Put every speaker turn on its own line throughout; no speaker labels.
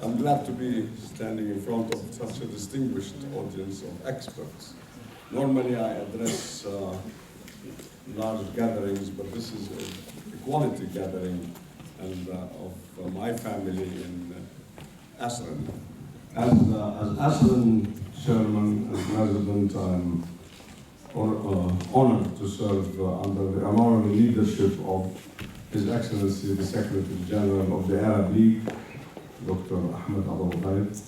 I'm glad to be standing in front of such a distinguished audience of experts. Normally I address large gatherings, but this is a quality gathering and of my family in Asran. As Asran Chairman and President, I'm honored to serve under the honorable leadership of His Excellency the Secretary General of the Arab League, Dr. Abu-Ghazaleh,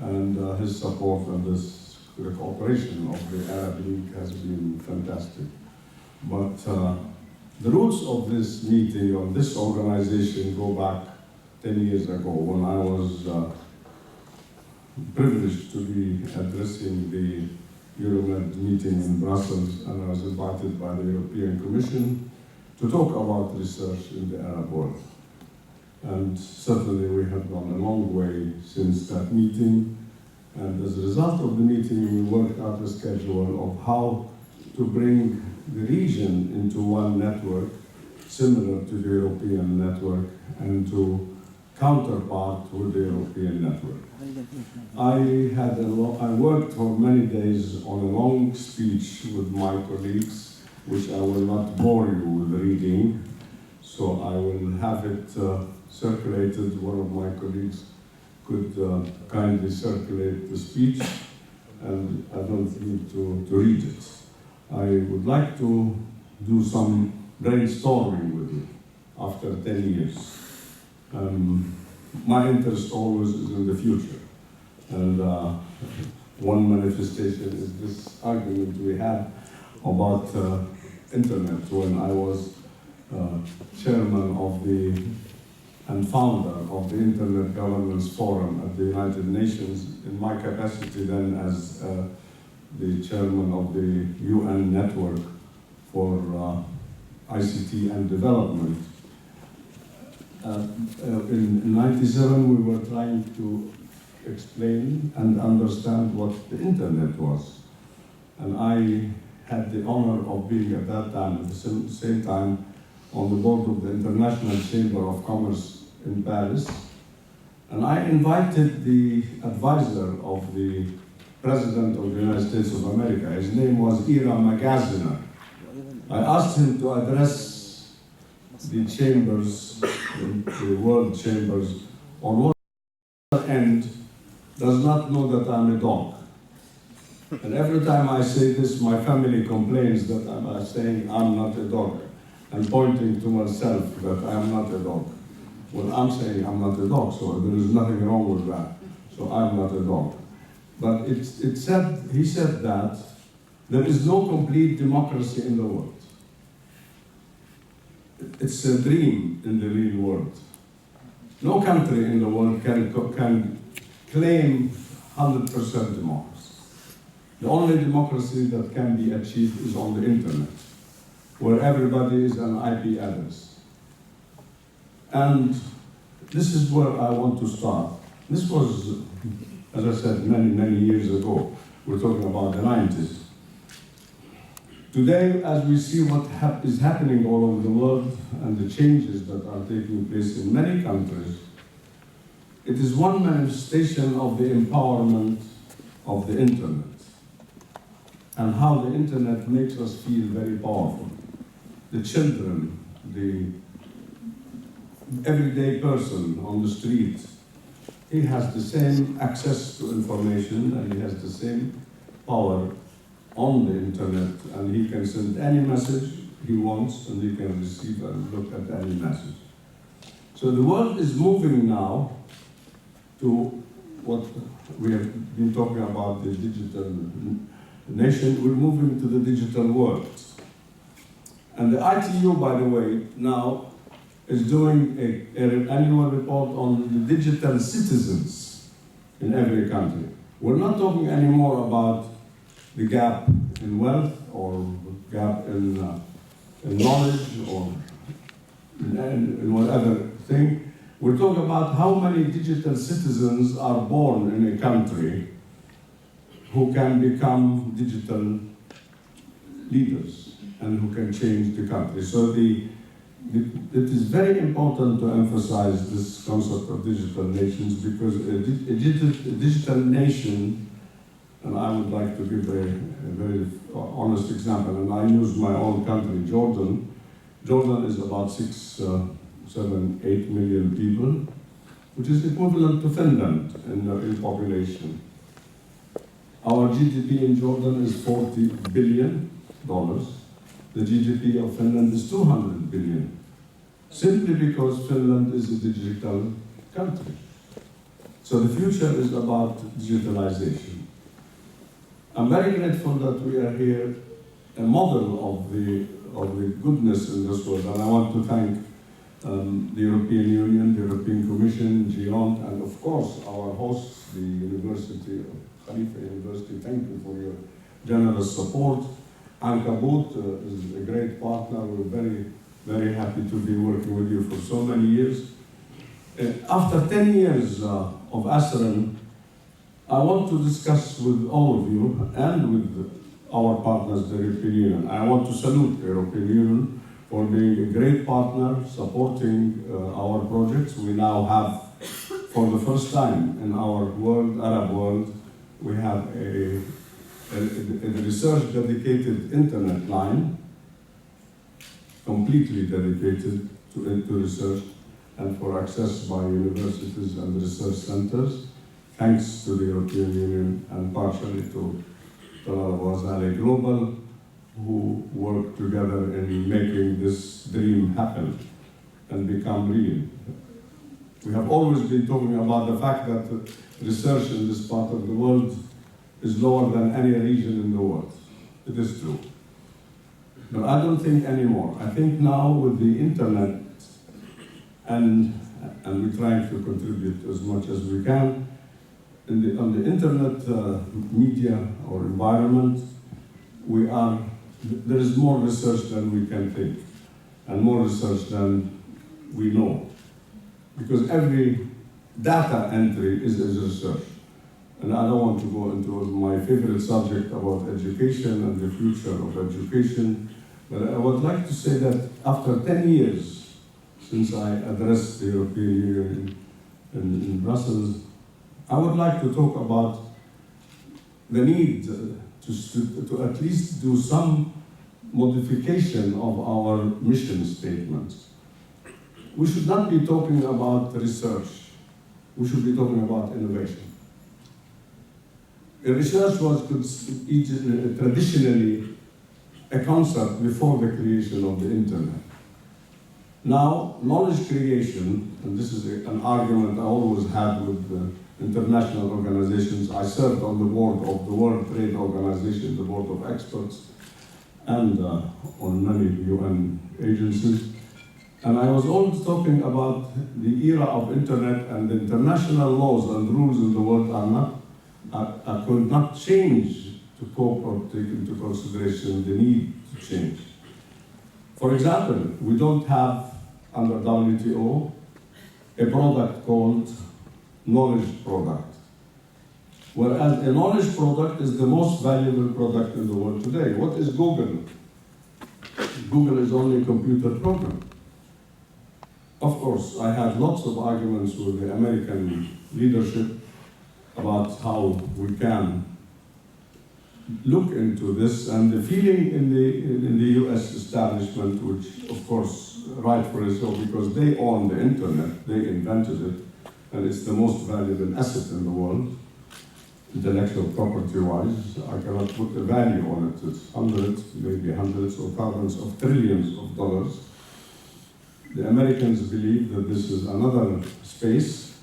and his support and the cooperation of the Arab League has been fantastic. But the roots of this meeting, of this organization, go back 10 years ago when I was privileged to be addressing the Euromed meeting in Brussels, and I was invited by the European Commission to talk about research in the Arab world. And certainly we have gone a long way since that meeting, and as a result of the meeting we worked out a schedule of how to bring the region into one network similar to the European network and to counterpart with the European network. I worked for many days on a long speech with my colleagues, which I will not bore you with reading, so I will have it circulated. One of my colleagues could kindly circulate the speech, and I don't need to read it. I would like to do some brainstorming with you after 10 years. My interest always is in the future, and one manifestation is this argument we had about internet when I was chairman of and founder of the Internet Governance Forum at the United Nations, in my capacity then as the chairman of the UN Network for ICT and Development. In '97, we were trying to explain and understand what the internet was. And I had the honor of being at that time, at the same time, on the board of the International Chamber of Commerce in Paris. And I invited the advisor of the President of the United States of America. His name was Ira Magaziner. I asked him to address the chambers, the world chambers, on one end does not know that I'm a dog. And every time I say this, my family complains that I'm saying I'm not a dog, and pointing to myself that I'm not a dog. Well, I'm saying I'm not a dog, so there is nothing wrong with that. So I'm not a dog. But he said that there is no complete democracy in the world. It's a dream in the real world. No country in the world can claim 100% democracy. The only democracy that can be achieved is on the internet, where everybody is an IP address. And this is where I want to start. This was, as I said, many years ago. We're talking about the 90s. Today, as we see what is happening all over the world and the changes that are taking place in many countries, it is one manifestation of the empowerment of the internet and how the internet makes us feel very powerful. The children, the everyday person on the street, he has the same access to information and he has the same power on the internet, and he can send any message he wants and he can receive and look at any message. So the world is moving now to what we have been talking about, the digital nation. We're moving to the digital world. And the ITU, by the way, now is doing an annual report on the digital citizens in every country. We're not talking anymore about the gap in wealth or gap in knowledge or in whatever thing. We're talking about how many digital citizens are born in a country who can become digital leaders and who can change the country. So the it is very important to emphasize this concept of digital nations, because a digital nation, and I would like to give a very honest example, and I use my own country, Jordan. Jordan is about 6, 7, 8 million people, which is equivalent to Finland in population. Our GDP in Jordan is $40 billion. The GDP of Finland is $200 billion, simply because Finland is a digital country. So the future is about digitalization. I'm very grateful that we are here, a model of the goodness in this world, and I want to thank the European Union, the European Commission, GIONT, and of course our hosts, the University of Khalifa University. Thank you for your generous support. Ankabut is a great partner. We're very, very happy to be working with you for so many years. After 10 years of ASRAN, I want to discuss with all of you and with our partners, the European Union. I want to salute the European Union for being a great partner, supporting our projects. We now have, for the first time in our world, Arab world, we have a research-dedicated internet line, completely dedicated to research and for access by universities and research centers, thanks to the European Union and partially to Talal Abu-Ghazaleh Global, who work together in making this dream happen and become real. We have always been talking about the fact that research in this part of the world is lower than any region in the world. It is true. But I don't think anymore. I think now with the internet, and we're trying to contribute as much as we can, on the internet media or environment, there is more research than we can think, and more research than we know. Because every data entry is research. And I don't want to go into my favorite subject about education and the future of education, but I would like to say that after 10 years since I addressed the European Union in Brussels, I would like to talk about the need to at least do some modification of our mission statements. We should not be talking about research. We should be talking about innovation. Research was traditionally a concept before the creation of the internet. Now, knowledge creation, and this is an argument I always had with international organizations. I served on the board of the World Trade Organization, the board of experts, and on many UN agencies. And I was always talking about the era of internet, and the international laws and rules in the world could not change to cope or take into consideration the need to change. For example, we don't have under WTO a product called knowledge product, whereas a knowledge product is the most valuable product in the world today. What is Google? Google is only a computer program. Of course, I had lots of arguments with the American leadership about how we can look into this, and the feeling in the US establishment, which of course rightfully so, because they own the internet, they invented it, and it's the most valuable asset in the world, intellectual property-wise. I cannot put a value on it. It's hundreds, maybe hundreds or thousands of trillions of dollars. The Americans believe that this is another space,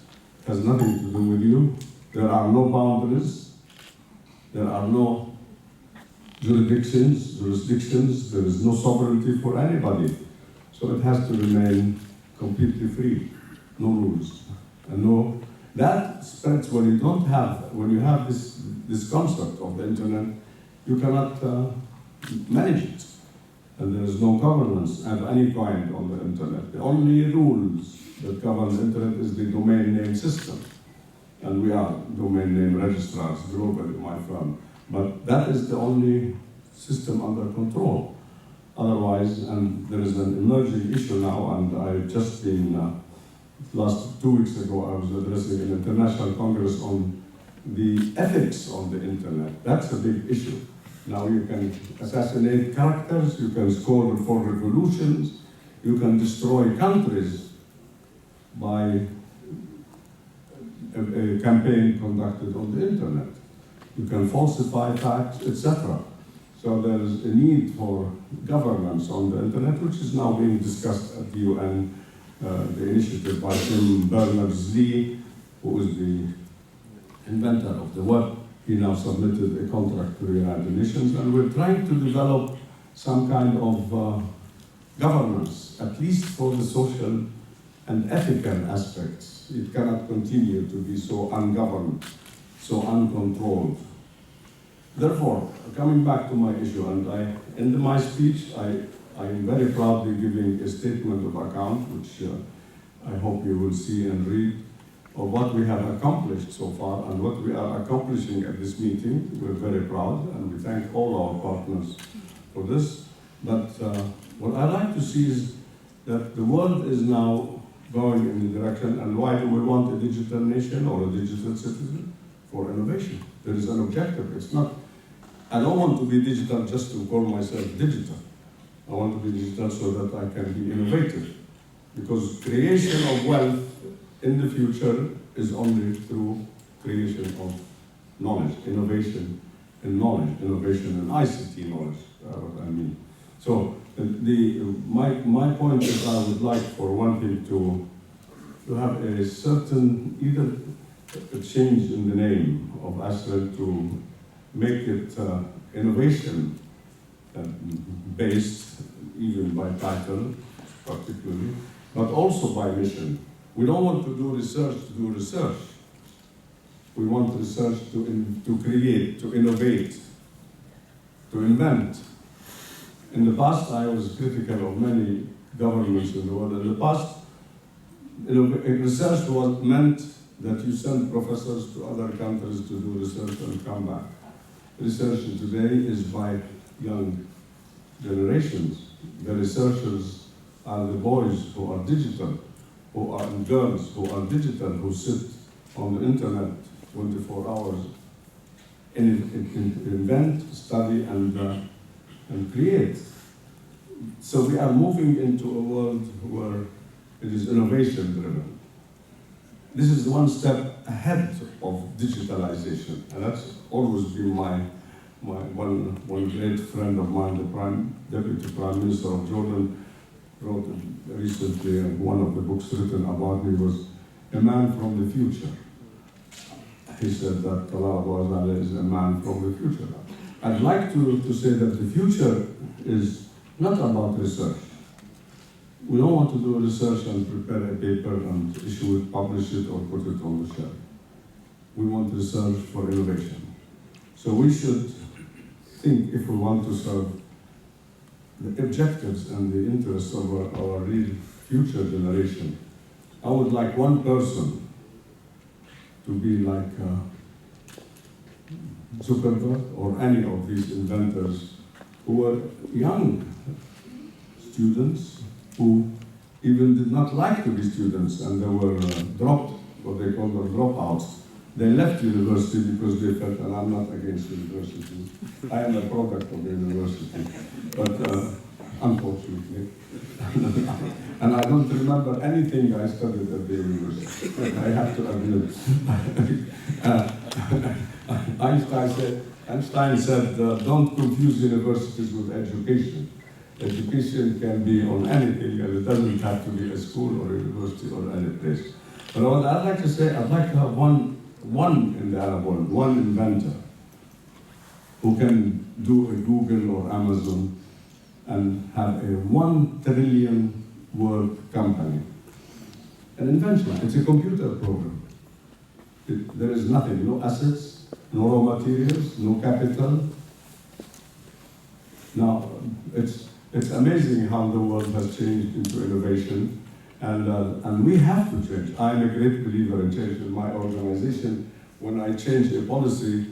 has nothing to do with you. There are no boundaries. There are no jurisdictions. There is no sovereignty for anybody. So it has to remain completely free, no rules. And no, that spreads when you have this concept of the internet, you cannot manage it. And there is no governance of any kind on the internet. The only rules that govern the internet is the domain name system. And we are domain name registrars globally, my firm. But that is the only system under control. Otherwise, and there is an emerging issue now, and I've just been, last 2 weeks ago, I was addressing an international congress on the ethics on the internet. That's a big issue. Now you can assassinate characters, you can score for revolutions, you can destroy countries by a campaign conducted on the internet. You can falsify facts, etc. So there is a need for governance on the internet, which is now being discussed at the UN, the initiative by Tim Berners-Lee, who is the inventor of the web. He now submitted a contract to the United Nations, and we're trying to develop some kind of governance, at least for the social and ethical aspects. It cannot continue to be so ungoverned, so uncontrolled. Therefore, coming back to my issue, and in my speech, I am very proudly giving a statement of account, which I hope you will see and read, of what we have accomplished so far and what we are accomplishing at this meeting. We're very proud, and we thank all our partners for this. But what I like to see is that the world is now going in the direction, and why do we want a digital nation or a digital citizen? For innovation. There is an objective. It's not, I don't want to be digital just to call myself digital. I want to be digital so that I can be innovative. Because creation of wealth in the future is only through creation of knowledge, innovation in knowledge, innovation in ICT knowledge, what I mean. So my point is I would like for one thing to have a certain, either a change in the name of ASRED to make it innovation based, even by title particularly, but also by mission. We don't want to do research. We want research to create, to innovate, to invent. In the past, I was critical of many governments in the world. In the past, research was meant that you send professors to other countries to do research and come back. Research today is by young generations. The researchers are the boys who are digital, who are girls who are digital, who sit on the internet 24 hours and invent, study, and create. So we are moving into a world where it is innovation driven. This is one step ahead of digitalization, and that's always been my one great friend of mine, the Deputy Prime Minister of Jordan, wrote recently, one of the books written about me was A Man from the Future. He said that Talal Abu-Ghazaleh is a man from the future. I'd like to say that the future is not about research. We don't want to do research and prepare a paper and issue it, publish it, or put it on the shelf. We want research for innovation. So we should think, if we want to serve the objectives and the interests of our real future generation. I would like one person to be like Zuckerberg or any of these inventors who were young students who even did not like to be students, and they were dropped, what they call them dropouts. They left university because they felt, and I'm not against university, I am a product of the university, but unfortunately. And I don't remember anything I studied at the university, I have to admit. Einstein said, don't confuse universities with education. Education can be on anything, and it doesn't have to be a school or a university or any place. But what I'd like to say, I'd like to have one in the Arab world, one inventor who can do a Google or Amazon and have a 1 trillion word company. An invention, it's a computer program. There is nothing, no assets, no raw materials, no capital. Now, it's amazing how the world has changed into innovation, and we have to change. I'm a great believer in change. In my organization, when I change a policy,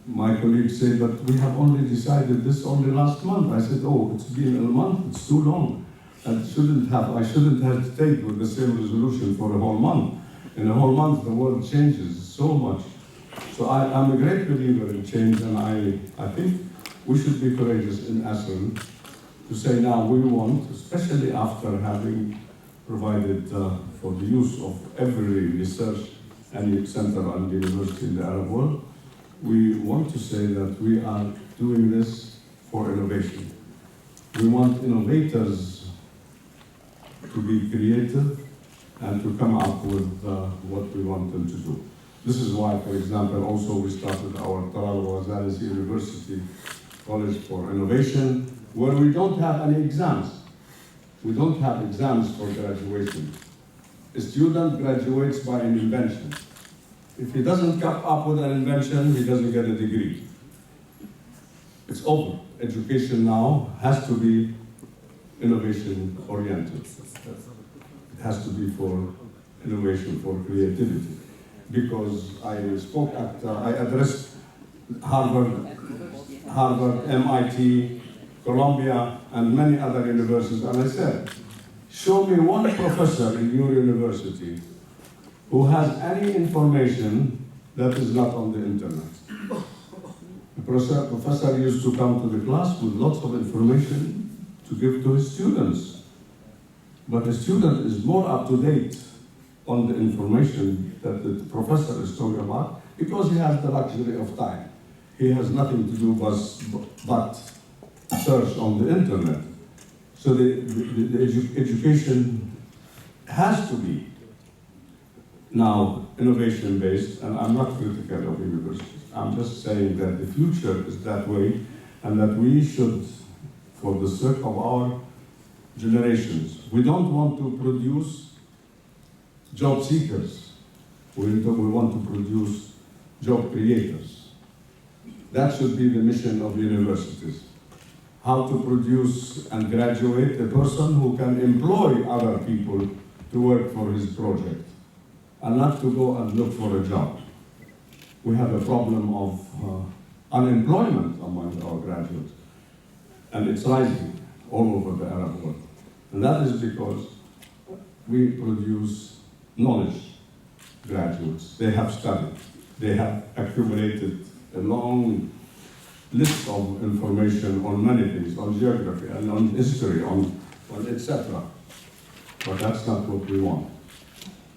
my colleagues say, but we have only decided this only last month. I said, oh, it's been a month, it's too long. I shouldn't hesitate with the same resolution for a whole month. In a whole month, the world changes so much. So I'm a great believer in change, and I think we should be courageous in Aslan to say now we want, especially after having provided for the use of every research, any center and university in the Arab world, we want to say that we are doing this for innovation. We want innovators to be creative and to come up with what we want them to do. This is why, for example, also we started our Talal Abu-Ghazaleh University College for Innovation, where we don't have any exams. We don't have exams for graduation. A student graduates by an invention. If he doesn't come up with an invention, he doesn't get a degree. It's over. Education now has to be innovation oriented. It has to be for innovation, for creativity. Because I addressed Harvard, MIT, Columbia, and many other universities, and I said, show me one professor in your university who has any information that is not on the internet. The professor used to come to the class with lots of information to give to his students. But the student is more up to date on the information that the professor is talking about because he has the luxury of time. He has nothing to do but search on the internet. So the education has to be now innovation-based, and I'm not critical of universities. I'm just saying that the future is that way, and that we should, for the sake of our generations, we don't want to produce job seekers. We want to produce job creators. That should be the mission of universities. How to produce and graduate a person who can employ other people to work for his project, and not to go and look for a job. We have a problem of unemployment among our graduates, and it's rising all over the Arab world. And that is because we produce knowledge graduates. They have studied, they have accumulated a long list of information on many things, on geography and on history, on etc. But that's not what we want.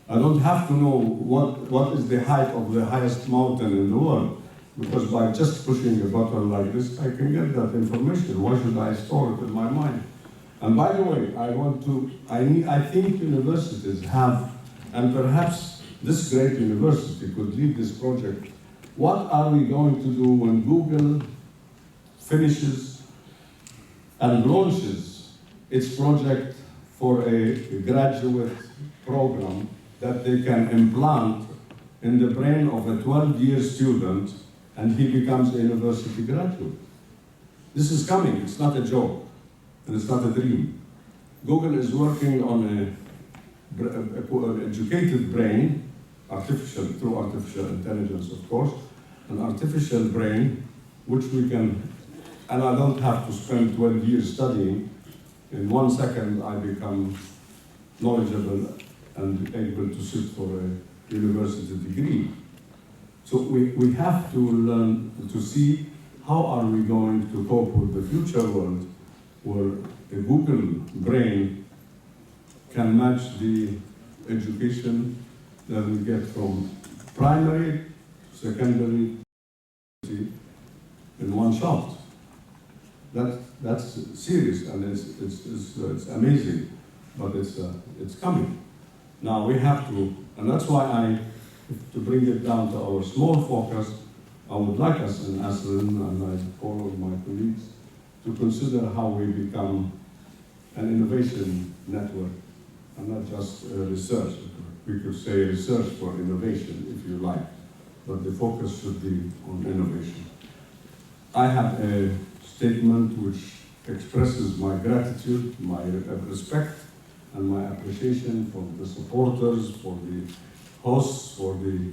I don't have to know what is the height of the highest mountain in the world, because by just pushing a button like this, I can get that information. Why should I store it in my mind? And by the way, I think universities have, and perhaps this great university could lead this project. What are we going to do when Google finishes and launches its project for a graduate program that they can implant in the brain of a 12-year student, and he becomes a university graduate? This is coming, it's not a joke, and it's not a dream. Google is working on an educated brain, through artificial intelligence, of course, an artificial brain, which we can, and I don't have to spend 12 years studying. In 1 second, I become knowledgeable and able to sit for a university degree. So we have to learn to see how are we going to cope with the future world where a Google brain can match the education that we get from primary, secondary, in one shot. That's serious, and it's amazing, but it's coming. Now we have to, and that's why to bring it down to our small focus, I would like us in Aslan, and I call on my colleagues, to consider how we become an innovation network, and not just research. We could say research for innovation, if you like, but the focus should be on innovation. I have a statement which expresses my gratitude, my respect, and my appreciation for the supporters, for the hosts, for the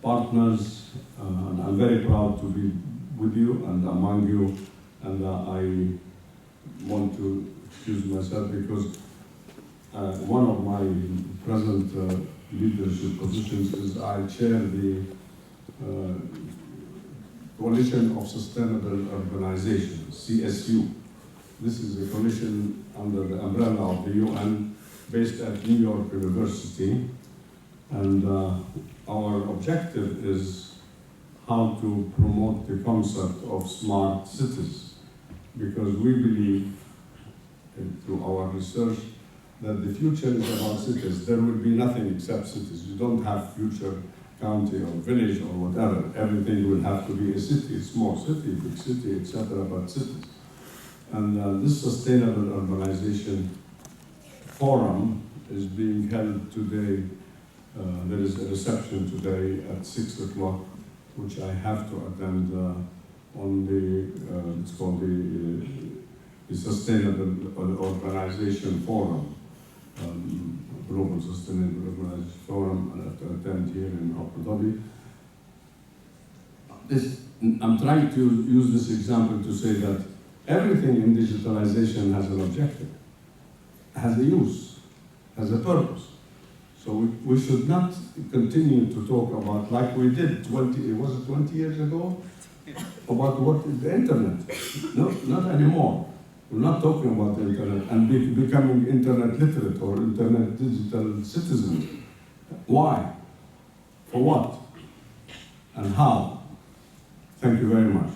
partners, and I'm very proud to be with you and among you, and I want to excuse myself because one of my present leadership positions is I chair the Coalition of Sustainable Urbanization, CSU. This is a coalition under the umbrella of the UN based at New York University, and our objective is how to promote the concept of smart cities, because we believe through our research that the future is about cities. There will be nothing except cities. You don't have future county or village or whatever. Everything will have to be a city, small city, big city, etc., but cities. And this Sustainable Urbanization Forum is being held today. There is a reception today at 6 o'clock, which I have to attend on the, it's called the Sustainable Urbanization Forum, Global Sustainable Urbanization Forum, I have to attend here in Abu Dhabi. I'm trying to use this example to say that everything in digitalization has an objective, has a use, has a purpose. So we should not continue to talk about, like we did 20 years ago, about what is the internet. No, not anymore. We're not talking about the internet and becoming internet literate or internet digital citizen. Why? For what? And how? Thank you very much.